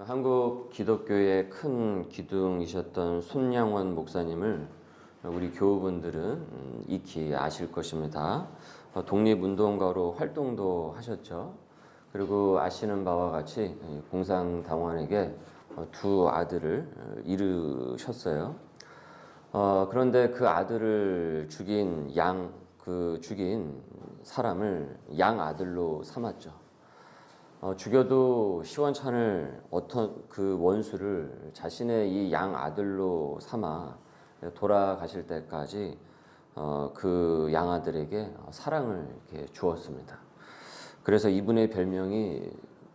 한국 기독교의 큰 기둥이셨던 손양원 목사님을 우리 교우분들은 익히 아실 것입니다. 독립운동가로 활동도 하셨죠. 그리고 아시는 바와 같이 공산당원에게 두 아들을 이르셨어요. 그런데 그 아들을 죽인 죽인 사람을 양아들로 삼았죠. 죽여도 시원찮을 어떤 그 원수를 자신의 이 양아들로 삼아 돌아가실 때까지 그 양아들에게 사랑을 이렇게 주었습니다. 그래서 이분의 별명이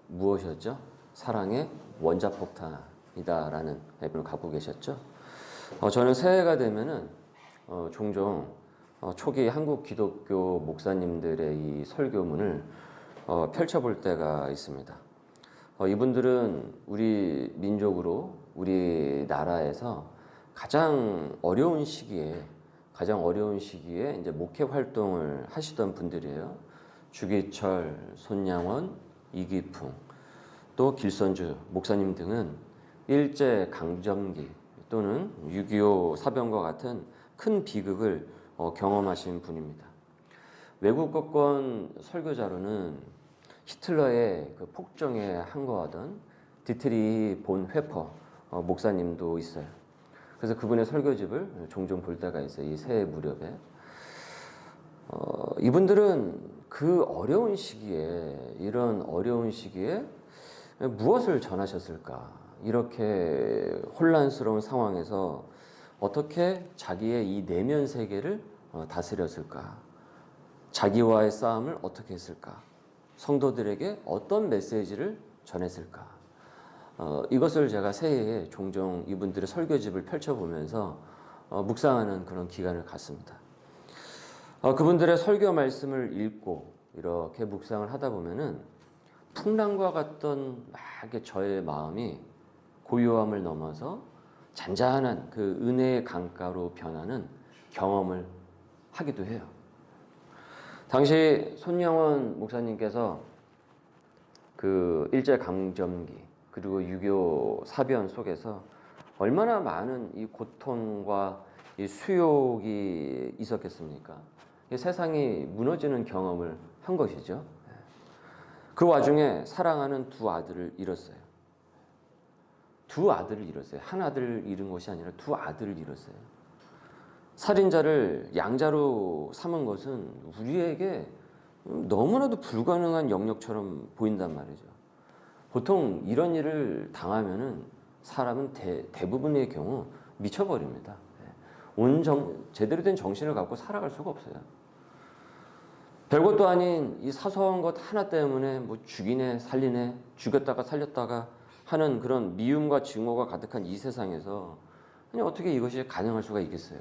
무엇이었죠? 사랑의 원자폭탄이다라는 별명을 갖고 계셨죠. 저는 새해가 되면은 종종 초기 한국 기독교 목사님들의 이 설교문을 펼쳐볼 때가 있습니다. 이분들은 우리 민족으로 우리 나라에서 가장 어려운 시기에 이제 목회 활동을 하시던 분들이에요. 주기철, 손양원, 이기풍, 또 길선주 목사님 등은 일제 강점기 또는 6.25 사병과 같은 큰 비극을 경험하신 분입니다. 외국 거권 설교자로는 히틀러의 그 폭정에 항거하던 디트리 본 회퍼 목사님도 있어요. 그래서 그분의 설교집을 종종 볼 때가 있어요. 이 새해 무렵에. 이분들은 그 이런 어려운 시기에 무엇을 전하셨을까? 이렇게 혼란스러운 상황에서 어떻게 자기의 이 내면 세계를 다스렸을까? 자기와의 싸움을 어떻게 했을까? 성도들에게 어떤 메시지를 전했을까? 이것을 제가 새해에 종종 이분들의 설교집을 펼쳐보면서 묵상하는 그런 기간을 갖습니다. 그분들의 설교 말씀을 읽고 이렇게 묵상을 하다 보면은 풍랑과 같던 막 저의 마음이 고요함을 넘어서 잔잔한 그 은혜의 강가로 변하는 경험을 하기도 해요. 당시 손양원 목사님께서 그 일제강점기 그리고 6.25 사변 속에서 얼마나 많은 이 고통과 이 수욕이 있었겠습니까? 세상이 무너지는 경험을 한 것이죠. 그 와중에 사랑하는 두 아들을 잃었어요. 한 아들을 잃은 것이 아니라 두 아들을 잃었어요. 살인자를 양자로 삼은 것은 우리에게 너무나도 불가능한 영역처럼 보인단 말이죠. 보통 이런 일을 당하면은 사람은 대부분의 경우 미쳐버립니다. 제대로 된 정신을 갖고 살아갈 수가 없어요. 별것도 아닌 이 사소한 것 하나 때문에 뭐 죽이네 살리네 죽였다가 살렸다가 하는 그런 미움과 증오가 가득한 이 세상에서 아니 어떻게 이것이 가능할 수가 있겠어요.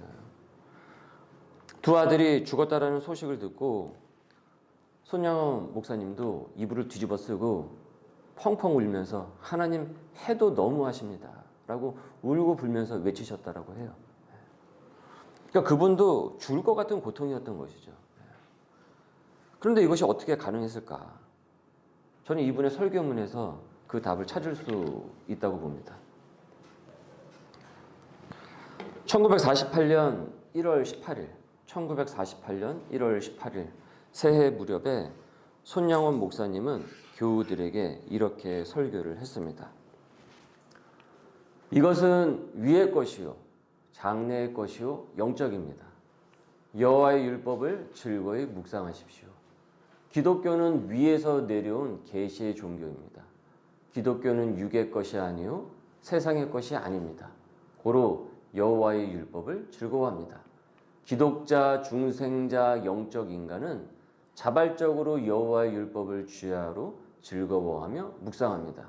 두 아들이 죽었다라는 소식을 듣고 손양원 목사님도 이불을 뒤집어 쓰고 펑펑 울면서 하나님 해도 너무하십니다 라고 울고 불면서 외치셨다라고 해요. 그러니까 그분도 죽을 것 같은 고통이었던 것이죠. 그런데 이것이 어떻게 가능했을까? 저는 이분의 설교문에서 그 답을 찾을 수 있다고 봅니다. 1948년 1월 18일 새해 무렵에 손양원 목사님은 교우들에게 이렇게 설교를 했습니다. 이것은 위의 것이요 장래의 것이요 영적입니다. 여호와의 율법을 즐거이 묵상하십시오. 기독교는 위에서 내려온 계시의 종교입니다. 기독교는 육의 것이 아니요 세상의 것이 아닙니다. 고로 여호와의 율법을 즐거워합니다. 기독자, 중생자, 영적 인간은 자발적으로 여호와의 율법을 주야로 즐거워하며 묵상합니다.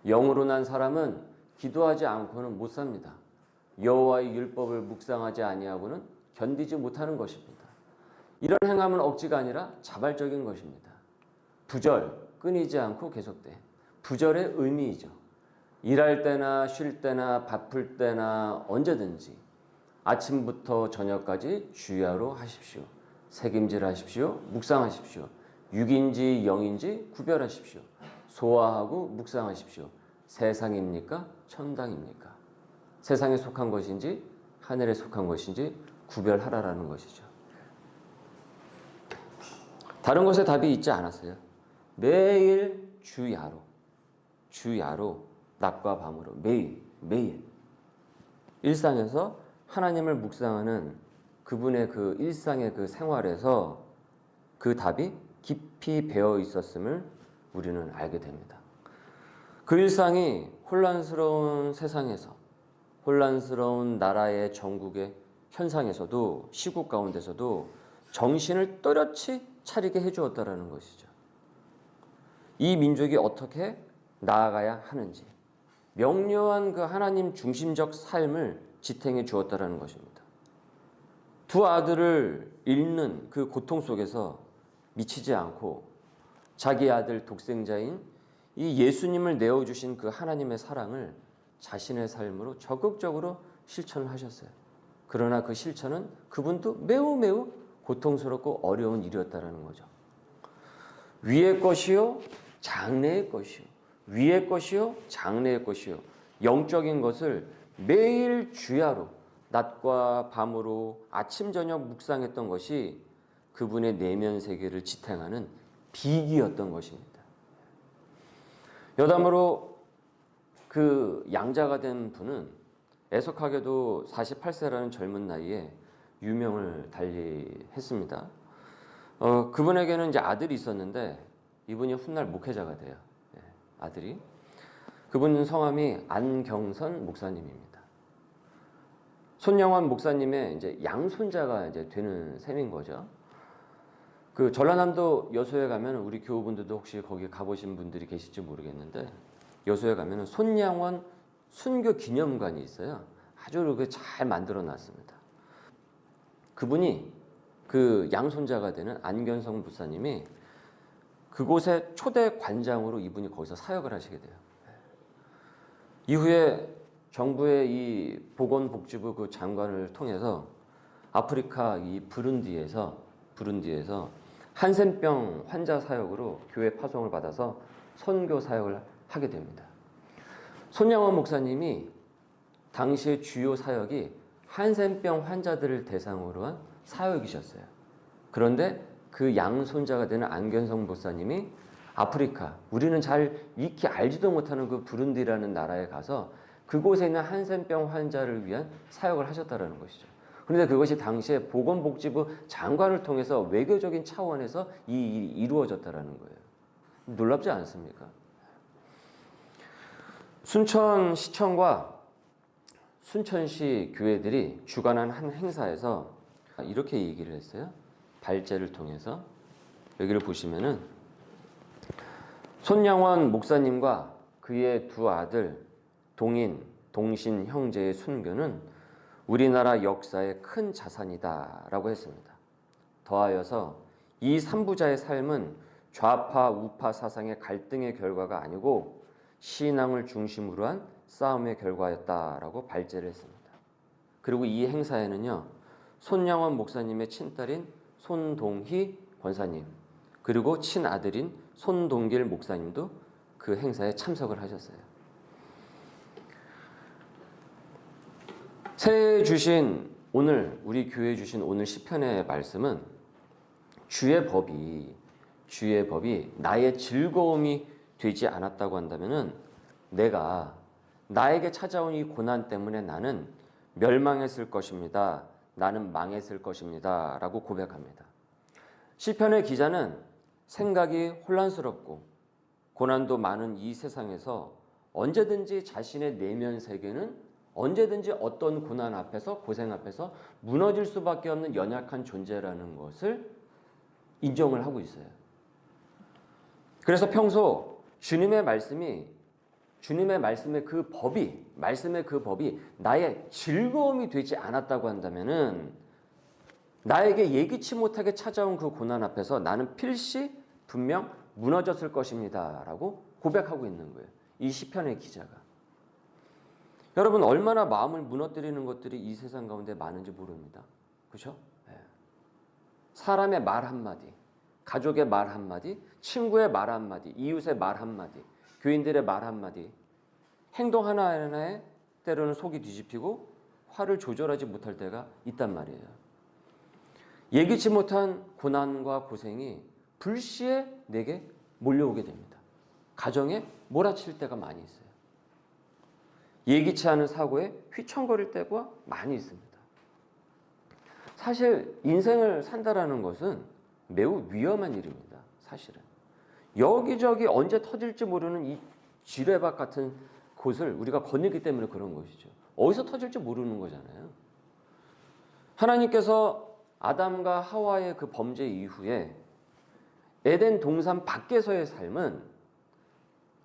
영으로 난 사람은 기도하지 않고는 못 삽니다. 여호와의 율법을 묵상하지 아니하고는 견디지 못하는 것입니다. 이런 행함은 억지가 아니라 자발적인 것입니다. 부절, 끊이지 않고 계속돼. 부절의 의미이죠. 일할 때나 쉴 때나 바쁠 때나 언제든지 아침부터 저녁까지 주야로 하십시오. 새김질하십시오. 묵상하십시오. 육인지 영인지 구별하십시오. 소화하고 묵상하십시오. 세상입니까? 천당입니까? 세상에 속한 것인지 하늘에 속한 것인지 구별하라라는 것이죠. 다른 것에 답이 있지 않았어요. 매일 주야로 낮과 밤으로 매일 일상에서 하나님을 묵상하는 그분의 그 일상의 그 생활에서 그 답이 깊이 배어 있었음을 우리는 알게 됩니다. 그 일상이 혼란스러운 세상에서, 혼란스러운 나라의 전국의 현상에서도, 시국 가운데서도 정신을 또렷이 차리게 해주었다라는 것이죠. 이 민족이 어떻게 나아가야 하는지 명료한 그 하나님 중심적 삶을 지탱해 주었다라는 것입니다. 두 아들을 잃는 그 고통 속에서 미치지 않고 자기 아들 독생자인 이 예수님을 내어주신 그 하나님의 사랑을 자신의 삶으로 적극적으로 실천을 하셨어요. 그러나 그 실천은 그분도 매우 고통스럽고 어려운 일이었다라는 거죠. 위의 것이요 장래의 것이요, 위의 것이요 장래의 것이요, 영적인 것을 매일 주야로 낮과 밤으로 아침 저녁 묵상했던 것이 그분의 내면 세계를 지탱하는 비기였던 것입니다. 여담으로 그 양자가 된 분은 애석하게도 48세라는 젊은 나이에 유명을 달리했습니다. 그분에게는 이제 아들이 있었는데 이분이 훗날 목회자가 돼요. 아들이. 그분 성함이 안경선 목사님입니다. 손영환 목사님의 이제 양손자가 이제 되는 셈인 거죠. 그 전라남도 여수에 가면 우리 교우분들도 혹시 거기 가보신 분들이 계실지 모르겠는데 여수에 가면 손양원 순교 기념관이 있어요. 아주 그렇게 잘 만들어 놨습니다. 그분이 그 양손자가 되는 안경성 목사님이 그곳의 초대 관장으로 이분이 거기서 사역을 하시게 돼요. 이후에 정부의 이 보건복지부 그 장관을 통해서 아프리카 이 부룬디에서 한센병 환자 사역으로 교회 파송을 받아서 선교 사역을 하게 됩니다. 손양원 목사님이 당시의 주요 사역이 한센병 환자들을 대상으로 한 사역이셨어요. 그런데 그 양손자가 되는 안견성 목사님이 아프리카, 우리는 잘 익히 알지도 못하는 그 부룬디라는 나라에 가서 그곳에 있는 한센병 환자를 위한 사역을 하셨다는 것이죠. 그런데 그것이 당시에 보건복지부 장관을 통해서 외교적인 차원에서 이 일이 이루어졌다는 거예요. 놀랍지 않습니까? 순천시청과 순천시 교회들이 주관한 한 행사에서 이렇게 얘기를 했어요. 발제를 통해서 여기를 보시면은 손양원 목사님과 그의 두 아들 동인, 동신 형제의 순교는 우리나라 역사의 큰 자산이다라고 했습니다. 더하여서 이 삼부자의 삶은 좌파 우파 사상의 갈등의 결과가 아니고 신앙을 중심으로 한 싸움의 결과였다라고 발제를 했습니다. 그리고 이 행사에는요, 손양원 목사님의 친딸인 손동희 권사님, 그리고 친아들인 손동길 목사님도 그 행사에 참석을 하셨어요. 새해 주신 오늘, 우리 교회에 주신 오늘 시편의 말씀은 주의 법이 나의 즐거움이 되지 않았다고 한다면은 내가 나에게 찾아온 이 고난 때문에 나는 멸망했을 것입니다. 나는 망했을 것입니다. 라고 고백합니다. 시편의 기자는 생각이 혼란스럽고 고난도 많은 이 세상에서 언제든지 자신의 내면 세계는 언제든지 어떤 고난 앞에서 고생 앞에서 무너질 수밖에 없는 연약한 존재라는 것을 인정을 하고 있어요. 그래서 평소 주님의 말씀의 그 법이 나의 즐거움이 되지 않았다고 한다면은 나에게 예기치 못하게 찾아온 그 고난 앞에서 나는 필시 분명 무너졌을 것입니다라고 고백하고 있는 거예요. 이 시편의 기자가. 여러분 얼마나 마음을 무너뜨리는 것들이 이 세상 가운데 많은지 모릅니다. 그렇죠? 네. 사람의 말 한마디, 가족의 말 한마디, 친구의 말 한마디, 이웃의 말 한마디, 교인들의 말 한마디, 행동 하나하나에 때로는 속이 뒤집히고 화를 조절하지 못할 때가 있단 말이에요. 예기치 못한 고난과 고생이 불시에 내게 몰려오게 됩니다. 가정에 몰아칠 때가 많이 있어요. 예기치 않은 사고에 휘청거릴 때가 많이 있습니다. 사실 인생을 산다라는 것은 매우 위험한 일입니다. 사실은. 여기저기 언제 터질지 모르는 이 지뢰밭 같은 곳을 우리가 거니기 때문에 그런 것이죠. 어디서 터질지 모르는 거잖아요. 하나님께서 아담과 하와의 그 범죄 이후에 에덴 동산 밖에서의 삶은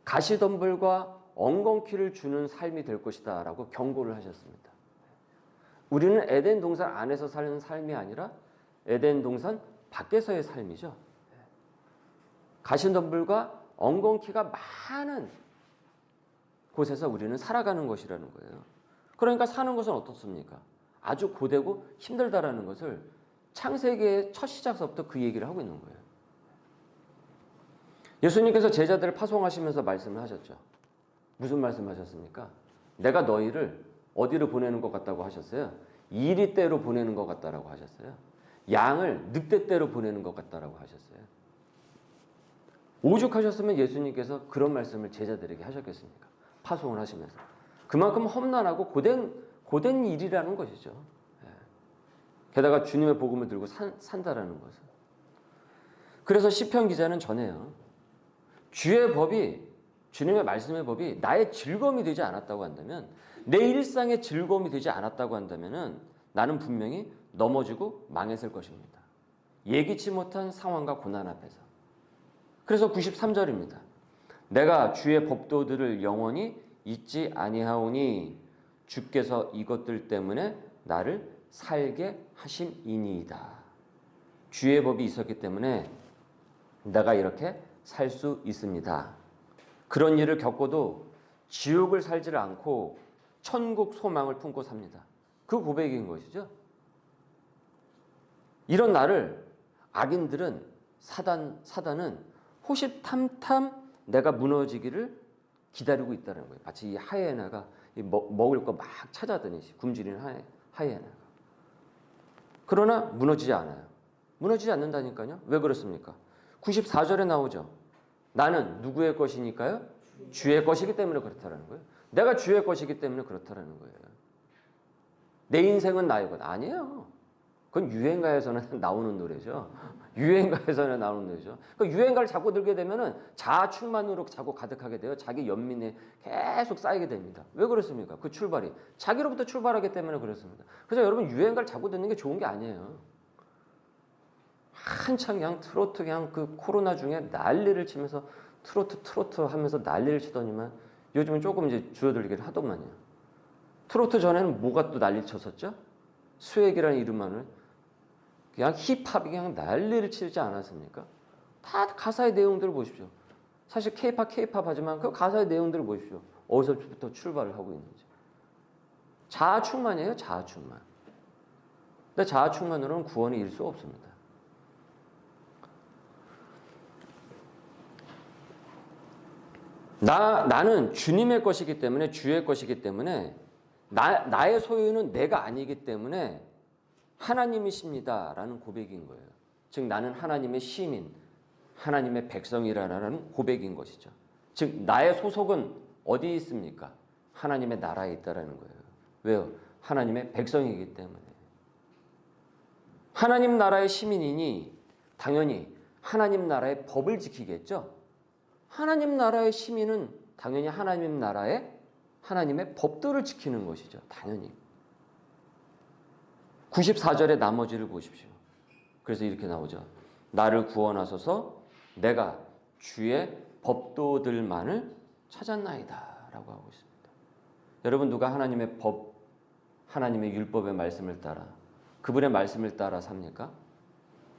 가시덤불과 엉겅퀴를 주는 삶이 될 것이다 라고 경고를 하셨습니다. 우리는 에덴 동산 안에서 사는 삶이 아니라 에덴 동산 밖에서의 삶이죠. 가시덤불과 엉겅퀴가 많은 곳에서 우리는 살아가는 것이라는 거예요. 그러니까 사는 것은 어떻습니까? 아주 고되고 힘들다라는 것을 창세기의 첫 시작서부터 그 얘기를 하고 있는 거예요. 예수님께서 제자들을 파송하시면서 말씀을 하셨죠. 무슨 말씀하셨습니까? 내가 너희를 어디로 보내는 것 같다고 하셨어요? 이리떼로 보내는 것 같다라고 하셨어요. 양을 늑대떼로 보내는 것 같다라고 하셨어요. 오죽하셨으면 예수님께서 그런 말씀을 제자들에게 하셨겠습니까? 파송을 하시면서. 그만큼 험난하고 고된 일이라는 것이죠. 게다가 주님의 복음을 들고 산다라는 것은. 그래서 시편 기자는 전해요. 주의 법이, 주님의 말씀의 법이 나의 즐거움이 되지 않았다고 한다면, 내 일상의 즐거움이 되지 않았다고 한다면 나는 분명히 넘어지고 망했을 것입니다. 예기치 못한 상황과 고난 앞에서. 그래서 93절입니다. 내가 주의 법도들을 영원히 잊지 아니하오니 주께서 이것들 때문에 나를 살게 하심이니이다. 주의 법이 있었기 때문에 내가 이렇게 살 수 있습니다. 그런 일을 겪어도 지옥을 살지를 않고 천국 소망을 품고 삽니다. 그 고백인 것이죠. 이런 나를 악인들은 사단은 호시탐탐 내가 무너지기를 기다리고 있다는 거예요. 마치 이 하이에나가 먹을 거 막 찾아다니시 굶주리는 하이에나가. 그러나 무너지지 않아요. 무너지지 않는다니까요. 왜 그렇습니까? 94절에 나오죠. 나는 누구의 것이니까요? 주의 것이기 때문에 그렇다라는 거예요. 내가 주의 것이기 때문에 그렇다라는 거예요. 내 인생은 나의 것 아니에요. 그건 유행가에서는 나오는 노래죠. 유행가에서는 나오는 노래죠. 그 유행가를 자꾸 들게 되면은 자아 충만으로 자꾸 가득하게 돼요. 자기 연민에 계속 쌓이게 됩니다. 왜 그렇습니까? 그 출발이 자기로부터 출발하기 때문에 그렇습니다. 그래서 여러분 유행가를 자꾸 듣는 게 좋은 게 아니에요. 한창 그냥 트로트 그냥 그 코로나 중에 난리를 치면서 트로트 하면서 난리를 치더니만 요즘은 조금 이제 줄어들기를 하더만요. 트로트 전에는 뭐가 또 난리 쳤었죠? 수액이라는 이름만을 그냥 힙합이 그냥 난리를 치지 않았습니까? 다 가사의 내용들을 보십시오. 사실 케이팝 하지만 그 가사의 내용들을 보십시오. 어디서부터 출발을 하고 있는지. 자아충만이에요. 자아충만. 근데 자아충만으로는 구원이 이룰 수 없습니다. 나는 주님의 것이기 때문에 주의 것이기 때문에 나의 소유는 내가 아니기 때문에 하나님이십니다라는 고백인 거예요. 즉 나는 하나님의 시민, 하나님의 백성이라는 고백인 것이죠. 즉 나의 소속은 어디에 있습니까? 하나님의 나라에 있다라는 거예요. 왜요? 하나님의 백성이기 때문에. 하나님 나라의 시민이니 당연히 하나님 나라의 법을 지키겠죠. 하나님 나라의 시민은 당연히 하나님 나라의 하나님의 법도를 지키는 것이죠. 당연히. 94절의 나머지를 보십시오. 그래서 이렇게 나오죠. 나를 구원하소서 내가 주의 법도들만을 찾았나이다 라고 하고 있습니다. 여러분 누가 하나님의 법, 하나님의 율법의 말씀을 따라 그분의 말씀을 따라 삽니까?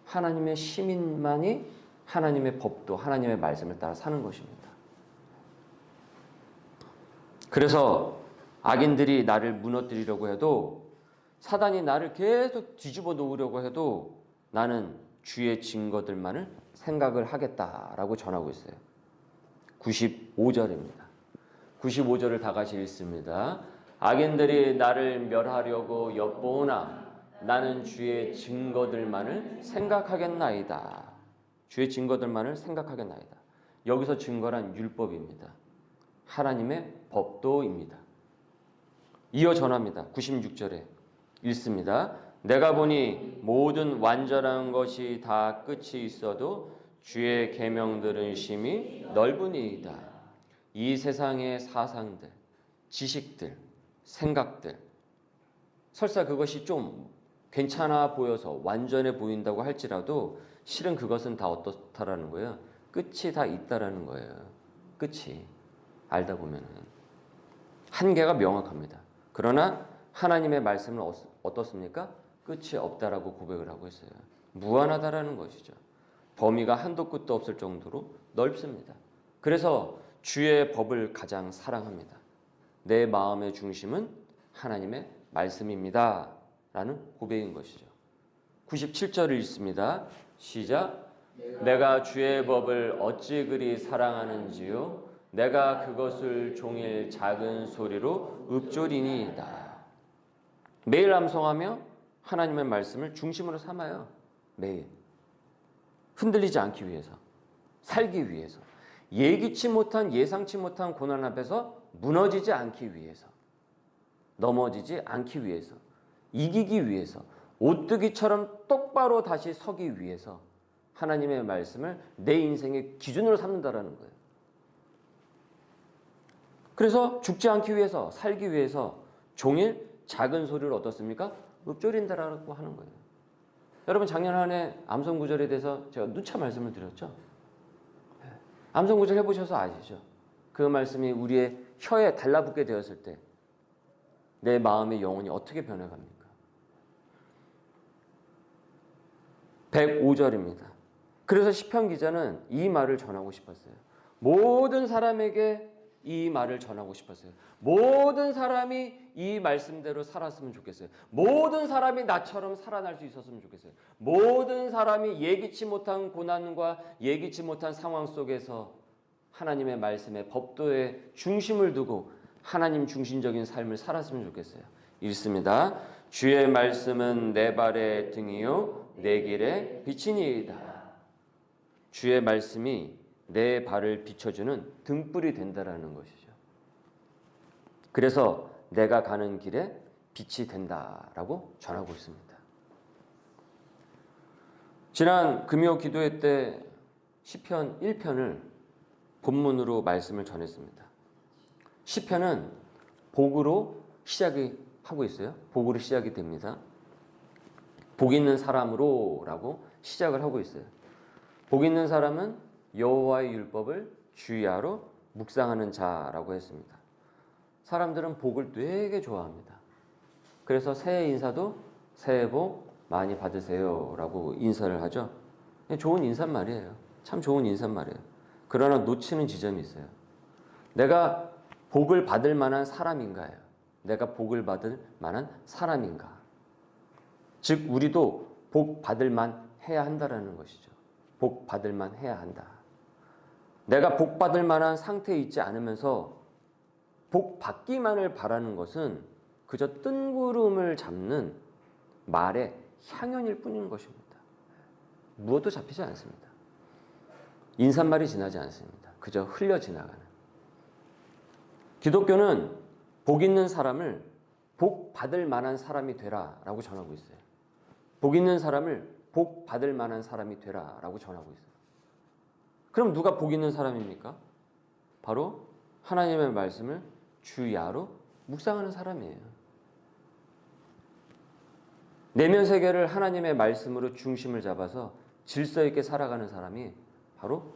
하나님의 시민만이 하나님의 법도 하나님의 말씀을 따라 사는 것입니다. 그래서 악인들이 나를 무너뜨리려고 해도 사단이 나를 계속 뒤집어 놓으려고 해도 나는 주의 증거들만을 생각을 하겠다라고 전하고 있어요. 95절입니다. 95절을 다 같이 읽습니다. 악인들이 나를 멸하려고 엿보오나 나는 주의 증거들만을 생각하겠나이다. 주의 증거들만을 생각하겠나이다. 여기서 증거란 율법입니다. 하나님의 법도입니다. 이어 전합니다. 96절에 읽습니다. 내가 보니 모든 완전한 것이 다 끝이 있어도 주의 계명들은 심히 넓으니이다. 이 세상의 사상들, 지식들, 생각들, 설사 그것이 좀 괜찮아 보여서 완전해 보인다고 할지라도 실은 그것은 다 어떻다라는 거예요? 끝이 다 있다라는 거예요. 끝이 알다 보면은 한계가 명확합니다. 그러나 하나님의 말씀은 어떻습니까? 끝이 없다라고 고백을 하고 있어요. 무한하다라는 것이죠. 범위가 한도 끝도 없을 정도로 넓습니다. 그래서 주의 법을 가장 사랑합니다. 내 마음의 중심은 하나님의 말씀입니다. 라는 고백인 것이죠. 97절을 읽습니다. 시작. 내가 주의 법을 어찌 그리 사랑하는지요. 내가 그것을 종일 작은 소리로 읊조리니이다. 매일 암송하며 하나님의 말씀을 중심으로 삼아요. 매일. 흔들리지 않기 위해서, 살기 위해서, 예기치 못한 예상치 못한 고난 앞에서 무너지지 않기 위해서, 넘어지지 않기 위해서, 이기기 위해서, 오뚜기처럼 똑바로 다시 서기 위해서 하나님의 말씀을 내 인생의 기준으로 삼는다라는 거예요. 그래서 죽지 않기 위해서, 살기 위해서 종일 작은 소리를 어떻습니까? 읊조린다라고 하는 거예요. 여러분 작년 한 해 암송구절에 대해서 제가 누차 말씀을 드렸죠. 암송구절 해보셔서 아시죠? 그 말씀이 우리의 혀에 달라붙게 되었을 때 내 마음의 영혼이 어떻게 변해갑니까? 105절입니다. 그래서 시편 기자는 이 말을 전하고 싶었어요. 모든 사람에게 이 말을 전하고 싶었어요. 모든 사람이 이 말씀대로 살았으면 좋겠어요. 모든 사람이 나처럼 살아날 수 있었으면 좋겠어요. 모든 사람이 예기치 못한 고난과 예기치 못한 상황 속에서 하나님의 말씀에 법도에 중심을 두고 하나님 중심적인 삶을 살았으면 좋겠어요. 읽습니다. 주의 말씀은 내 발의 등이요 내 길의 빛이니이다. 주의 말씀이 내 발을 비춰주는 등불이 된다라는 것이죠. 그래서 내가 가는 길에 빛이 된다라고 전하고 있습니다. 지난 금요 기도회 때 시편 1편을 본문으로 말씀을 전했습니다. 시편은 복으로 시작이 하고 있어요. 복으로 시작이 됩니다. 복 있는 사람으로라고 시작을 하고 있어요. 복 있는 사람은 여호와의 율법을 주야로 묵상하는 자라고 했습니다. 사람들은 복을 되게 좋아합니다. 그래서 새해 인사도 새해 복 많이 받으세요라고 인사를 하죠. 좋은 인사말이에요. 참 좋은 인사말이에요. 그러나 놓치는 지점이 있어요. 내가 복을 받을 만한 사람인가요? 내가 복을 받을 만한 사람인가? 즉 우리도 복 받을 만 해야 한다라는 것이죠. 복 받을 만 해야 한다. 내가 복 받을 만한 상태에 있지 않으면서 복 받기만을 바라는 것은 그저 뜬구름을 잡는 말의 향연일 뿐인 것입니다. 무엇도 잡히지 않습니다. 인사말이 지나지 않습니다. 그저 흘려 지나가는. 기독교는 복 있는 사람을 복 받을 만한 사람이 되라라고 전하고 있어요. 복 있는 사람을 복 받을 만한 사람이 되라라고 전하고 있어요. 그럼 누가 복 있는 사람입니까? 바로 하나님의 말씀을 주야로 묵상하는 사람이에요. 내면 세계를 하나님의 말씀으로 중심을 잡아서 질서 있게 살아가는 사람이 바로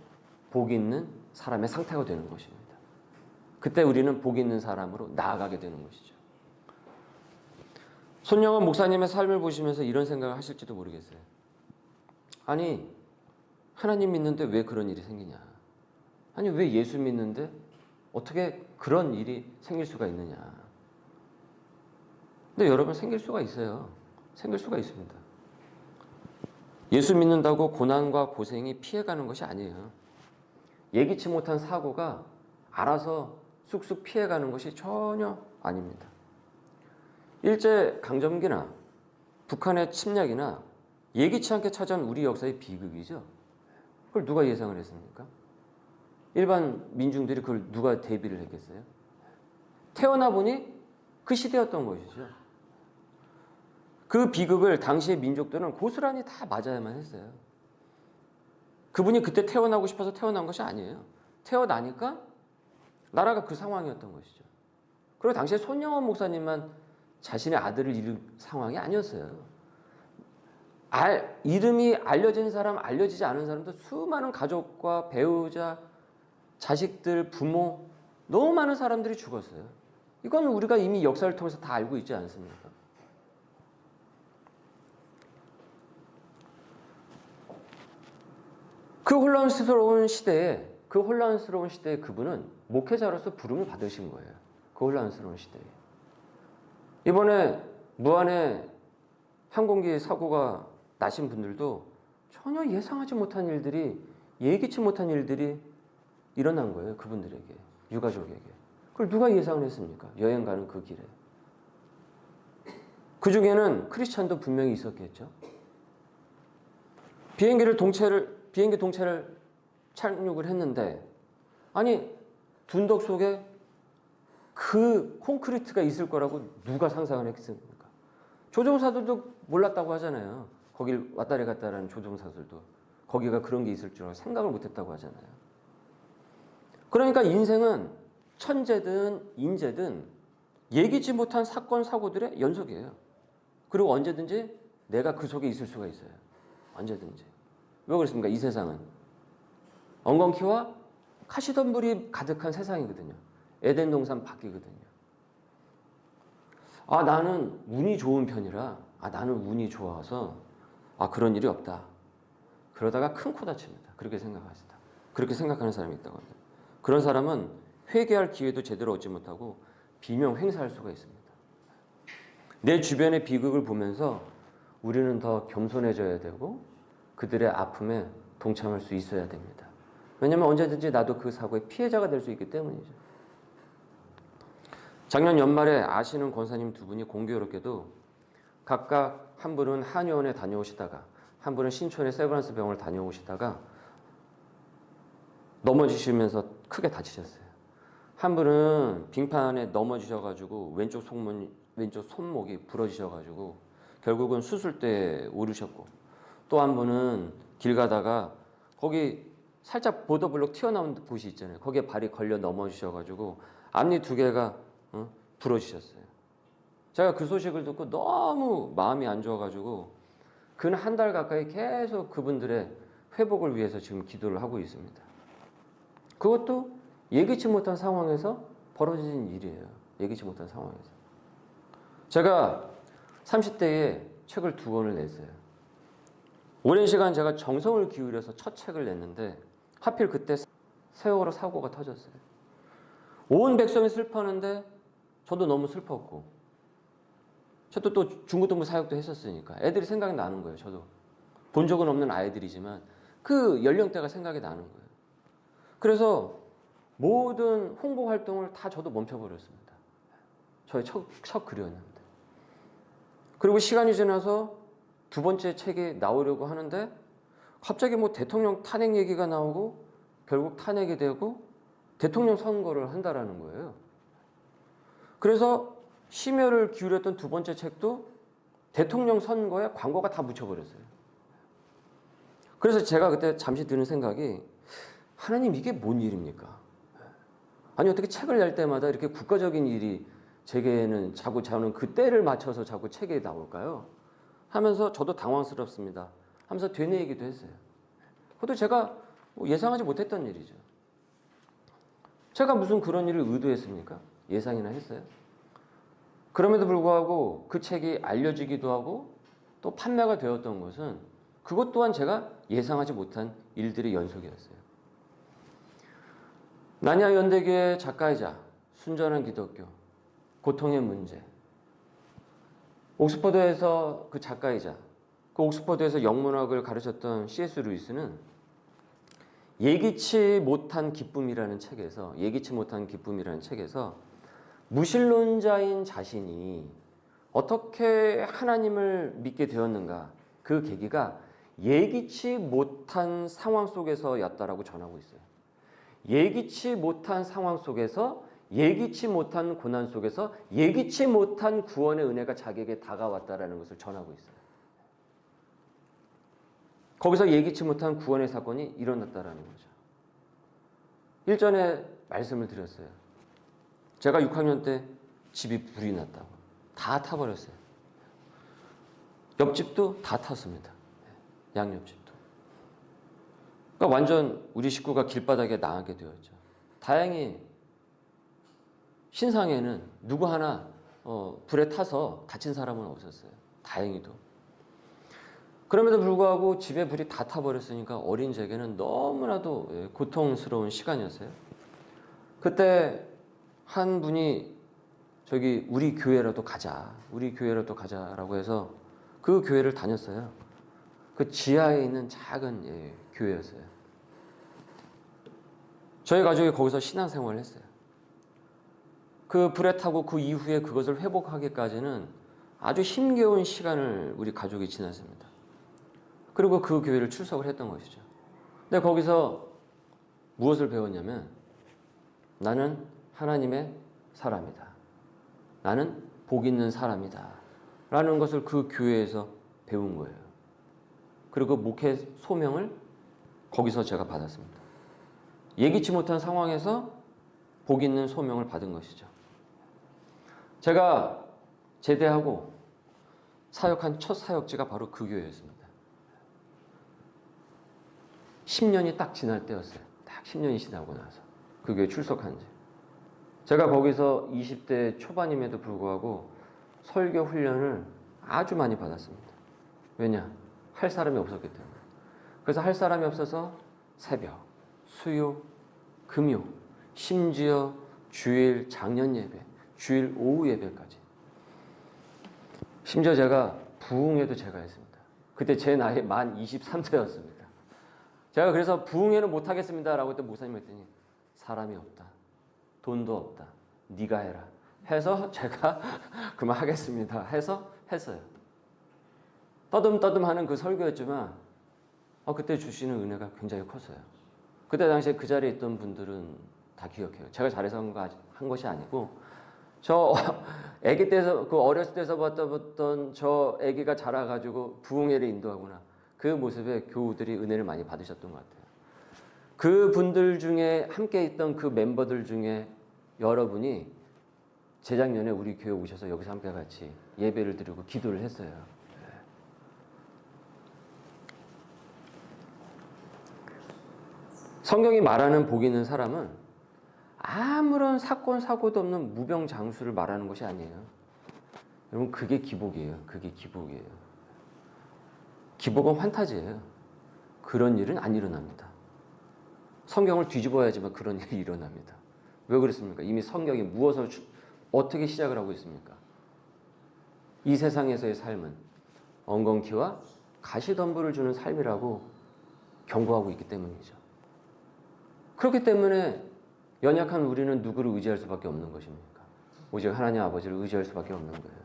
복 있는 사람의 상태가 되는 것입니다. 그때 우리는 복 있는 사람으로 나아가게 되는 것이죠. 손영원 목사님의 삶을 보시면서 이런 생각을 하실지도 모르겠어요. 아니, 하나님 믿는데 왜 그런 일이 생기냐? 아니, 왜 예수 믿는데 어떻게 그런 일이 생길 수가 있느냐? 근데 여러분 생길 수가 있어요. 생길 수가 있습니다. 예수 믿는다고 고난과 고생이 피해가는 것이 아니에요. 예기치 못한 사고가 알아서 쑥쑥 피해가는 것이 전혀 아닙니다. 일제 강점기나 북한의 침략이나 예기치 않게 찾아온 우리 역사의 비극이죠. 그걸 누가 예상을 했습니까? 일반 민중들이 그걸 누가 대비를 했겠어요? 태어나 보니 그 시대였던 것이죠. 그 비극을 당시의 민족들은 고스란히 다 맞아야만 했어요. 그분이 그때 태어나고 싶어서 태어난 것이 아니에요. 태어나니까 나라가 그 상황이었던 것이죠. 그리고 당시에 손영원 목사님만 자신의 아들을 잃은 상황이 아니었어요. 이름이 알려진 사람, 알려지지 않은 사람도 수많은 가족과 배우자, 자식들, 부모, 너무 많은 사람들이 죽었어요. 이건 우리가 이미 역사를 통해서 다 알고 있지 않습니까? 그 혼란스러운 시대에 그분은 목회자로서 부름을 받으신 거예요. 그 혼란스러운 시대에. 이번에 무안에 항공기 사고가 나신 분들도 전혀 예상하지 못한 일들이, 예기치 못한 일들이 일어난 거예요. 그분들에게, 유가족에게. 그걸 누가 예상을 했습니까? 여행 가는 그 길에. 그 중에는 크리스찬도 분명히 있었겠죠. 비행기 동체를 착륙을 했는데, 아니 둔덕 속에 그 콘크리트가 있을 거라고 누가 상상을 했습니까? 조종사들도 몰랐다고 하잖아요. 거길 왔다리 갔다라는 조종사들도 거기가 그런 게 있을 줄 생각을 못했다고 하잖아요. 그러니까 인생은 천재든 인재든 예기치 못한 사건 사고들의 연속이에요. 그리고 언제든지 내가 그 속에 있을 수가 있어요. 언제든지. 왜 그렇습니까? 이 세상은 엉겅퀴와 가시덤불이 가득한 세상이거든요. 에덴 동산 밖이거든요. 나는 운이 좋은 편이라, 나는 운이 좋아서 그런 일이 없다. 그러다가 큰 코 다칩니다. 그렇게 생각하는 사람이 있다고 합니다. 그런 사람은 회개할 기회도 제대로 얻지 못하고 비명 횡사할 수가 있습니다. 내 주변의 비극을 보면서 우리는 더 겸손해져야 되고 그들의 아픔에 동참할 수 있어야 됩니다. 왜냐하면 언제든지 나도 그 사고의 피해자가 될 수 있기 때문이죠. 작년 연말에 아시는 권사님 두 분이 공교롭게도 각각 한 분은 한의원에 다녀오시다가 한 분은 신촌의 세브란스 병원을 다녀오시다가 넘어지시면서 크게 다치셨어요. 한 분은 빙판에 넘어지셔가지고 왼쪽 손목이 부러지셔가지고 결국은 수술대에 오르셨고, 또 한 분은 길 가다가 거기 살짝 보더블록 튀어나온 곳이 있잖아요. 거기에 발이 걸려 넘어지셔가지고 앞니 두 개가 부러지셨어요. 제가 그 소식을 듣고 너무 마음이 안 좋아가지고 근 한 달 가까이 계속 그분들의 회복을 위해서 지금 기도를 하고 있습니다. 그것도 예기치 못한 상황에서 벌어진 일이에요. 예기치 못한 상황에서. 제가 30대에 책을 2권을 냈어요. 오랜 시간 제가 정성을 기울여서 첫 책을 냈는데 하필 그때 세월호 사고가 터졌어요. 온 백성이 슬퍼하는데 저도 너무 슬펐고, 저도 또 중고등부 사역도 했었으니까 애들이 생각이 나는 거예요. 저도 본 적은 없는 아이들이지만 그 연령대가 생각이 나는 거예요. 그래서 모든 홍보 활동을 다 저도 멈춰버렸습니다. 저의 첫 글이었는데. 그리고 시간이 지나서 두 번째 책이 나오려고 하는데 갑자기 대통령 탄핵 얘기가 나오고 결국 탄핵이 되고 대통령 선거를 한다라는 거예요. 그래서 심혈을 기울였던 두 번째 책도 대통령 선거에 광고가 다 묻혀버렸어요. 그래서 제가 그때 잠시 드는 생각이, 하나님 이게 뭔 일입니까? 아니 어떻게 책을 낼 때마다 이렇게 국가적인 일이 제게는 자꾸 저는 그 때를 맞춰서 자꾸 책에 나올까요? 하면서 저도 당황스럽습니다 하면서 되뇌이기도 했어요. 그것도 제가 예상하지 못했던 일이죠. 제가 무슨 그런 일을 의도했습니까? 예상이나 했어요? 그럼에도 불구하고 그 책이 알려지기도 하고 또 판매가 되었던 것은 그것 또한 제가 예상하지 못한 일들의 연속이었어요. 나냐 연대교회 작가이자 순전한 기독교, 고통의 문제, 옥스퍼드에서 그 작가이자 그 옥스퍼드에서 영문학을 가르쳤던 C.S. 루이스는 예기치 못한 기쁨이라는 책에서 무신론자인 자신이 어떻게 하나님을 믿게 되었는가, 그 계기가 예기치 못한 상황 속에서였다라고 전하고 있어요. 예기치 못한 상황 속에서, 예기치 못한 고난 속에서 예기치 못한 구원의 은혜가 자기에게 다가왔다라는 것을 전하고 있어요. 거기서 예기치 못한 구원의 사건이 일어났다라는 거죠. 일전에 말씀을 드렸어요. 제가 6학년 때 집이 불이 났다고. 다 타버렸어요. 옆집도 다 탔습니다. 양옆집도. 그러니까 완전 우리 식구가 길바닥에 나가게 되었죠. 다행히 신상에는 누구 하나 불에 타서 다친 사람은 없었어요. 다행히도. 그럼에도 불구하고 집에 불이 다 타버렸으니까 어린 제게는 너무나도 고통스러운 시간이었어요. 그때 한 분이 저기 우리 교회라도 가자라고 해서 그 교회를 다녔어요. 그 지하에 있는 작은 교회였어요. 저희 가족이 거기서 신앙생활을 했어요. 그 불에 타고 그 이후에 그것을 회복하기까지는 아주 힘겨운 시간을 우리 가족이 지났습니다. 그리고 그 교회를 출석을 했던 것이죠. 근데 거기서 무엇을 배웠냐면, 나는 하나님의 사람이다. 나는 복 있는 사람이다. 라는 것을 그 교회에서 배운 거예요. 그리고 목회 소명을 거기서 제가 받았습니다. 예기치 못한 상황에서 복 있는 소명을 받은 것이죠. 제가 제대하고 사역한 첫 사역지가 바로 그 교회였습니다. 10년이 딱 지날 때였어요. 딱 10년이 지나고 나서 그 교회 출석한 지. 제가 거기서 20대 초반임에도 불구하고 설교 훈련을 아주 많이 받았습니다. 왜냐? 할 사람이 없었기 때문에. 그래서 할 사람이 없어서 새벽, 수요, 금요, 심지어 주일 작년 예배, 주일 오후 예배까지. 심지어 제가 부흥회도 제가 했습니다. 그때 제 나이 만 23세였습니다. 제가 그래서 부흥회는 못하겠습니다 라고 했더니 목사님 했더니, 사람이 없다, 돈도 없다, 네가 해라 해서 제가 그만하겠습니다 해서 했어요. 떠듬떠듬하는 그 설교였지만 그때 주시는 은혜가 굉장히 컸어요. 그때 당시에 그 자리에 있던 분들은 다 기억해요. 제가 잘해서 한 것이 아니고, 저 아기 때서, 그 어렸을 때서 봤던 저 아기가 자라가지고 부흥회를 인도하구나, 그 모습에 교우들이 은혜를 많이 받으셨던 것 같아요. 그 분들 중에 함께 있던 그 멤버들 중에 여러분이 재작년에 우리 교회 오셔서 여기서 함께 같이 예배를 드리고 기도를 했어요. 성경이 말하는 복 있는 사람은 아무런 사건 사고도 없는 무병장수를 말하는 것이 아니에요. 여러분, 그게 기복이에요. 그게 기복이에요. 기복은 환타지예요. 그런 일은 안 일어납니다. 성경을 뒤집어야지만 그런 일이 일어납니다. 왜 그렇습니까? 이미 성경이 무엇을 어떻게 시작을 하고 있습니까? 이 세상에서의 삶은 엉겅퀴와 가시덤불을 주는 삶이라고 경고하고 있기 때문이죠. 그렇기 때문에 연약한 우리는 누구를 의지할 수밖에 없는 것입니까? 오직 하나님 아버지를 의지할 수밖에 없는 거예요.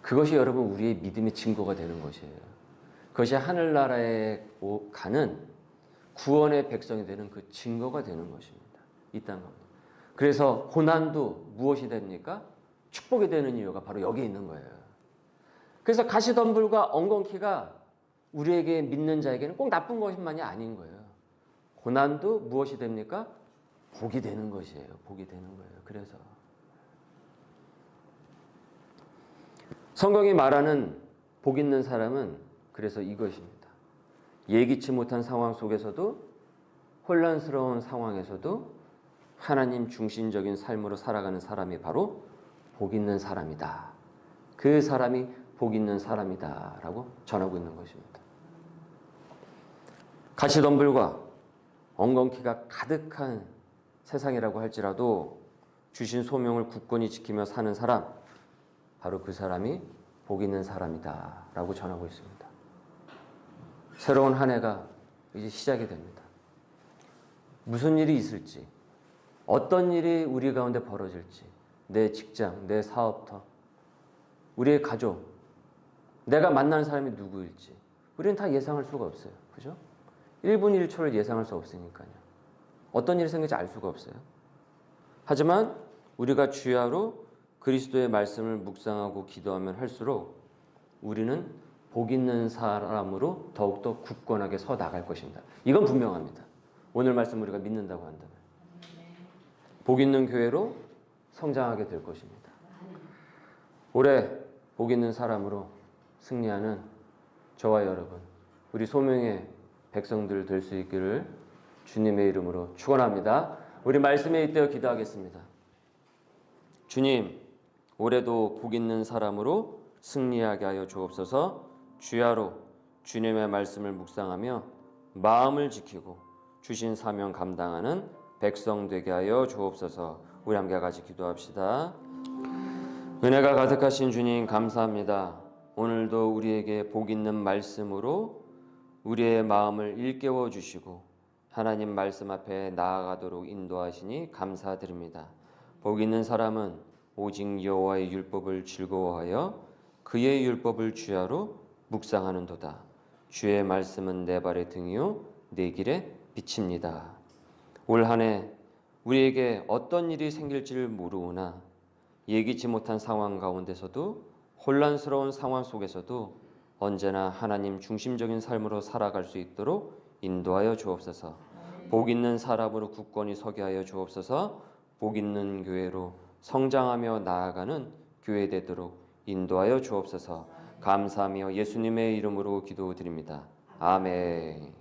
그것이 여러분 우리의 믿음의 증거가 되는 것이에요. 그것이 하늘나라에 가는 구원의 백성이 되는 그 증거가 되는 것입니다. 이 땅 가운데. 그래서 고난도 무엇이 됩니까? 축복이 되는 이유가 바로 여기 있는 거예요. 그래서 가시덤불과 엉겅퀴가 우리에게 믿는 자에게는 꼭 나쁜 것만이 아닌 거예요. 고난도 무엇이 됩니까? 복이 되는 것이에요. 복이 되는 거예요. 그래서 성경이 말하는 복 있는 사람은 그래서 이것입니다. 예기치 못한 상황 속에서도, 혼란스러운 상황에서도 하나님 중심적인 삶으로 살아가는 사람이 바로 복 있는 사람이다. 그 사람이 복 있는 사람이다 라고 전하고 있는 것입니다. 가시덤불과 엉겅퀴가 가득한 세상이라고 할지라도 주신 소명을 굳건히 지키며 사는 사람, 바로 그 사람이 복 있는 사람이다 라고 전하고 있습니다. 새로운 한 해가 이제 시작이 됩니다. 무슨 일이 있을지, 어떤 일이 우리 가운데 벌어질지, 내 직장, 내 사업터, 우리의 가족, 내가 만나는 사람이 누구일지 우리는 다 예상할 수가 없어요. 그죠? 1분 1초를 예상할 수 없으니까요. 어떤 일이 생길지 알 수가 없어요. 하지만 우리가 주야로 그리스도의 말씀을 묵상하고 기도하면 할수록 우리는 복 있는 사람으로 더욱더 굳건하게 서 나갈 것입니다. 이건 분명합니다. 오늘 말씀 우리가 믿는다고 한다면 복 있는 교회로 성장하게 될 것입니다. 올해 복 있는 사람으로 승리하는 저와 여러분, 우리 소명의 백성들 될 수 있기를 주님의 이름으로 축원합니다. 우리 말씀에 잇대어 기도하겠습니다. 주님, 올해도 복 있는 사람으로 승리하게 하여 주옵소서. 주야로 주님의 말씀을 묵상하며 마음을 지키고 주신 사명 감당하는 백성 되게 하여 주옵소서. 우리 함께 같이 기도합시다. 은혜가 가득하신 주님 감사합니다. 오늘도 우리에게 복 있는 말씀으로 우리의 마음을 일깨워 주시고 하나님 말씀 앞에 나아가도록 인도하시니 감사드립니다. 복 있는 사람은 오직 여호와의 율법을 즐거워하여 그의 율법을 주야로 묵상하는도다. 주의 말씀은 내 발의 등이요 내 길에 빛입니다. 올 한 해 우리에게 어떤 일이 생길지를 모르오나 예기치 못한 상황 가운데서도 혼란스러운 상황 속에서도 언제나 하나님 중심적인 삶으로 살아갈 수 있도록 인도하여 주옵소서. 복 있는 사람으로 굳건히 서게 하여 주옵소서. 복 있는 교회로 성장하며 나아가는 교회 되도록 인도하여 주옵소서. 감사하며 예수님의 이름으로 기도드립니다. 아멘.